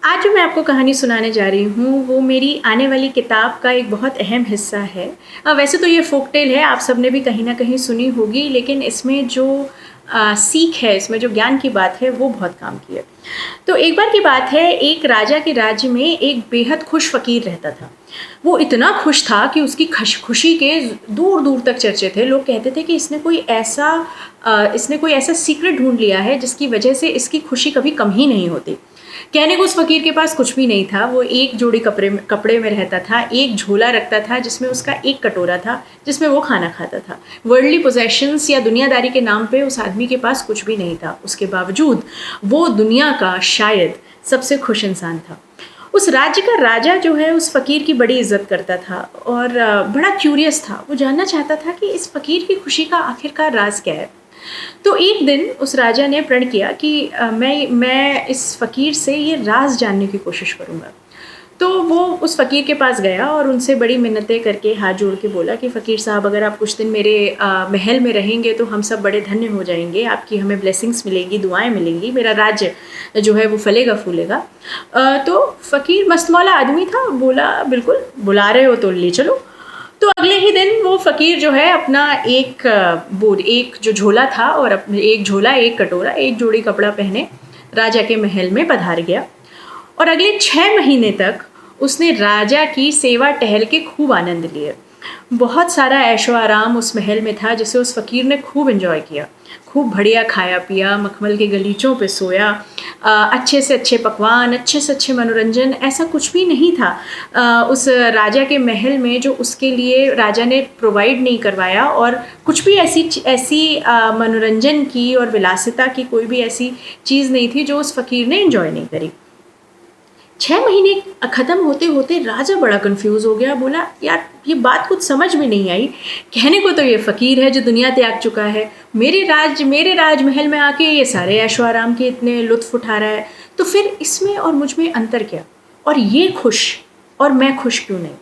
आज जो मैं आपको कहानी सुनाने जा रही हूँ वो मेरी आने वाली किताब का एक बहुत अहम हिस्सा है। वैसे तो ये फोक टेल है, आप सबने भी कहीं ना कहीं सुनी होगी, लेकिन इसमें जो सीख है, इसमें जो ज्ञान की बात है वो बहुत काम की है। तो एक बार की बात है, एक राजा के राज्य में एक बेहद खुश फ़कीर रहता था। वो इतना खुश था कि उसकी खुशी के दूर दूर तक चर्चे थे। लोग कहते थे कि इसने कोई ऐसा सीक्रेट ढूंढ लिया है जिसकी वजह से इसकी खुशी कभी कम ही नहीं होती। कहने को उस फ़कीर के पास कुछ भी नहीं था। वो एक जोड़ी कपड़े में रहता था, एक झोला रखता था जिसमें उसका एक कटोरा था जिसमें वो खाना खाता था। वर्ल्डली पोजेशंस या दुनियादारी के नाम पे उस आदमी के पास कुछ भी नहीं था। उसके बावजूद वो दुनिया का शायद सबसे खुश इंसान था। उस राज्य का राजा जो है उस फ़कीर की बड़ी इज्जत करता था और बड़ा क्यूरियस था। वो जानना चाहता था कि इस फ़कीर की खुशी का आखिरकार राज क्या है। तो एक दिन उस राजा ने प्रण किया कि मैं इस फ़कीर से ये राज जानने की कोशिश करूँगा। तो वो उस फ़कीर के पास गया और उनसे बड़ी मिन्नतें करके हाथ जोड़ के बोला कि फ़कीर साहब, अगर आप कुछ दिन मेरे महल में रहेंगे तो हम सब बड़े धन्य हो जाएंगे, आपकी हमें ब्लेसिंग्स मिलेगी, दुआएं मिलेंगी, मेरा राज्य जो है वो फलेगा फूलेगा। तो फ़कीर मस्तमौला आदमी था, बोला बिल्कुल, बुला रहे हो तो ले चलो। तो अगले ही दिन वो फ़कीर जो है अपना एक जो झोला था और अपने एक झोला, एक कटोरा, एक जोड़ी कपड़ा पहने राजा के महल में पधार गया। और अगले 6 महीने तक उसने राजा की सेवा टहल के खूब आनंद लिए। बहुत सारा ऐशो आराम उस महल में था जिसे उस फ़कीर ने खूब एंजॉय किया। खूब बढ़िया खाया पिया, मखमल के गलीचों पे सोया, अच्छे से अच्छे पकवान, अच्छे से अच्छे मनोरंजन, ऐसा कुछ भी नहीं था उस राजा के महल में जो उसके लिए राजा ने प्रोवाइड नहीं करवाया। और कुछ भी ऐसी मनोरंजन की और विलासिता की कोई भी ऐसी चीज़ नहीं थी जो उस फ़कीर ने एंजॉय नहीं करी। 6 महीने ख़त्म होते होते राजा बड़ा कंफ्यूज हो गया। बोला, यार ये बात कुछ समझ में नहीं आई। कहने को तो ये फ़कीर है जो दुनिया त्याग चुका है, मेरे राजमहल में आके ये सारे ऐशो आराम के इतने लुत्फ़ उठा रहा है, तो फिर इसमें और मुझ में अंतर क्या? और ये खुश और मैं खुश क्यों नहीं?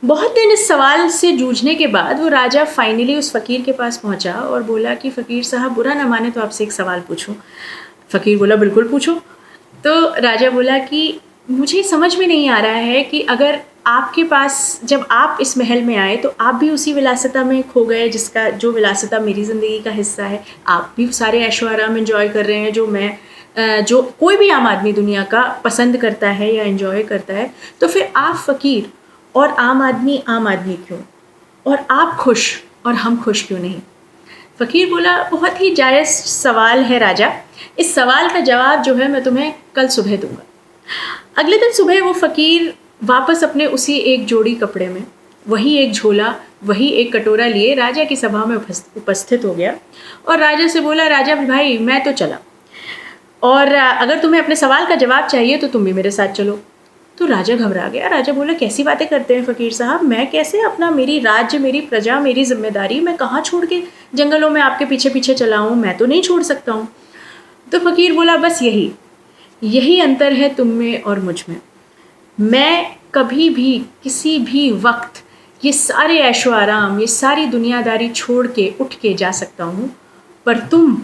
बहुत दिन इस सवाल से जूझने के बाद वो राजा फाइनली उस फ़कीर के पास पहुँचा और बोला कि फ़कीर साहब, बुरा ना माने तो आपसे एक सवाल पूछूं। फ़कीर बोला, बिल्कुल पूछो। तो राजा बोला कि मुझे समझ में नहीं आ रहा है कि अगर आपके पास, जब आप इस महल में आए तो आप भी उसी विलासिता में खो गए जो विलासिता मेरी ज़िंदगी का हिस्सा है। आप भी सारे ऐशो आराम एंजॉय कर रहे हैं जो कोई भी आम आदमी दुनिया का पसंद करता है या एंजॉय करता है। तो फिर आप फ़कीर और आम आदमी क्यों? और आप खुश और हम खुश क्यों नहीं? फ़कीर बोला, बहुत ही जायज़ सवाल है राजा, इस सवाल का जवाब जो है मैं तुम्हें कल सुबह दूंगा। अगले दिन सुबह वो फ़कीर वापस अपने उसी एक जोड़ी कपड़े में, वही एक झोला, वही एक कटोरा लिए राजा की सभा में उपस्थित हो गया और राजा से बोला, राजा भाई मैं तो चला, और अगर तुम्हें अपने सवाल का जवाब चाहिए तो तुम भी मेरे साथ चलो। तो राजा घबरा गया। राजा बोला, कैसी बातें करते हैं फ़कीर साहब, मैं कैसे अपना, मेरी राज्य, मेरी प्रजा, मेरी जिम्मेदारी मैं कहाँ छोड़ के जंगलों में आपके पीछे पीछे चला हूँ, मैं तो नहीं छोड़ सकता हूँ। तो फ़कीर बोला, बस यही अंतर है तुम में और मुझ में। मैं कभी भी किसी भी वक्त ये सारे ऐशो आराम, ये सारी दुनियादारी छोड़ के उठ के जा सकता हूँ, पर तुम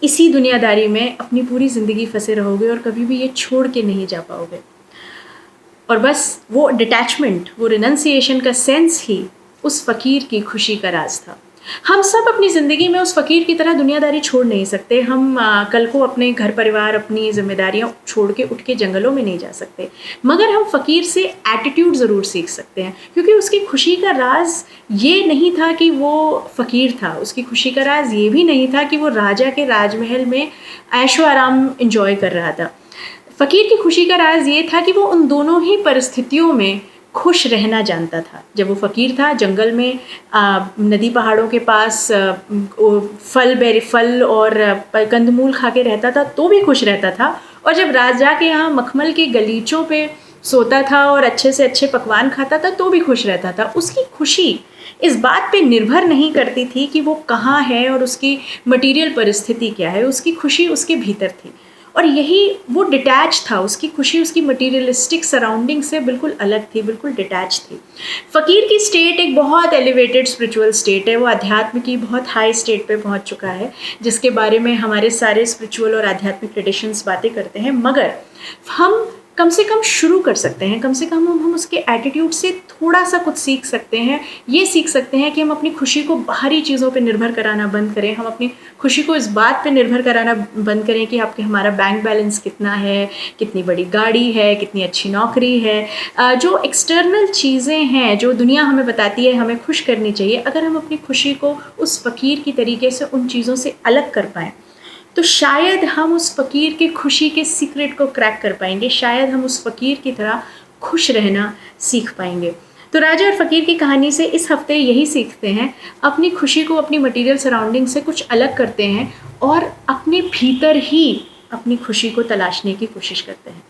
इसी दुनियादारी में अपनी पूरी ज़िंदगी फंसे रहोगे और कभी भी ये छोड़ के नहीं जा पाओगे। और बस वो डिटैचमेंट, वो रिनंसिएशन का सेंस ही उस फ़कीर की खुशी का राज था। हम सब अपनी ज़िंदगी में उस फ़कीर की तरह दुनियादारी छोड़ नहीं सकते। हम कल को अपने घर परिवार, अपनी जिम्मेदारियां छोड़ के उठ के जंगलों में नहीं जा सकते, मगर हम फ़कीर से एटीट्यूड ज़रूर सीख सकते हैं, क्योंकि उसकी खुशी का राज ये नहीं था कि वो फ़कीर था, उसकी खुशी का राज ये भी नहीं था कि वो राजा के राजमहल में ऐशो आराम एंजॉय कर रहा था। फ़कीर की खुशी का राज ये था कि वो उन दोनों ही परिस्थितियों में खुश रहना जानता था। जब वो फ़कीर था, जंगल में नदी पहाड़ों के पास फल और कंदमूल खा के रहता था तो भी खुश रहता था, और जब राजा के यहाँ मखमल के गलीचों पे सोता था और अच्छे से अच्छे पकवान खाता था तो भी खुश रहता था। उसकी खुशी इस बात पे निर्भर नहीं करती थी कि वो कहाँ है और उसकी मटीरियल परिस्थिति क्या है, उसकी खुशी उसके भीतर थी। और यही वो डिटैच था, उसकी खुशी उसकी मटीरियलिस्टिक सराउंडिंग से बिल्कुल अलग थी, बिल्कुल डिटैच थी। फ़कीर की स्टेट एक बहुत एलिवेटेड स्पिरिचुअल स्टेट है, वो अध्यात्म की बहुत हाई स्टेट पे पहुंच चुका है, जिसके बारे में हमारे सारे स्पिरिचुअल और आध्यात्मिक ट्रेडिशंस बातें करते हैं। मगर हम कम से कम शुरू कर सकते हैं, कम से कम हम उसके एटीट्यूड से थोड़ा सा कुछ सीख सकते हैं। ये सीख सकते हैं कि हम अपनी खुशी को बाहरी चीज़ों पे निर्भर कराना बंद करें, हम अपनी खुशी को इस बात पे निर्भर कराना बंद करें कि आपके हमारा बैंक बैलेंस कितना है, कितनी बड़ी गाड़ी है, कितनी अच्छी नौकरी है। जो एक्सटर्नल चीज़ें हैं जो दुनिया हमें बताती है हमें खुश करनी चाहिए, अगर हम अपनी खुशी को उस फ़कीर की तरीके से उन चीज़ों से अलग कर पाएँ तो शायद हम उस फ़कीर के खुशी के सीक्रेट को क्रैक कर पाएंगे, शायद हम उस फ़कीर की तरह खुश रहना सीख पाएंगे। तो राजा और फ़कीर की कहानी से इस हफ्ते यही सीखते हैं, अपनी खुशी को अपनी मटेरियल सराउंडिंग से कुछ अलग करते हैं और अपने भीतर ही अपनी खुशी को तलाशने की कोशिश करते हैं।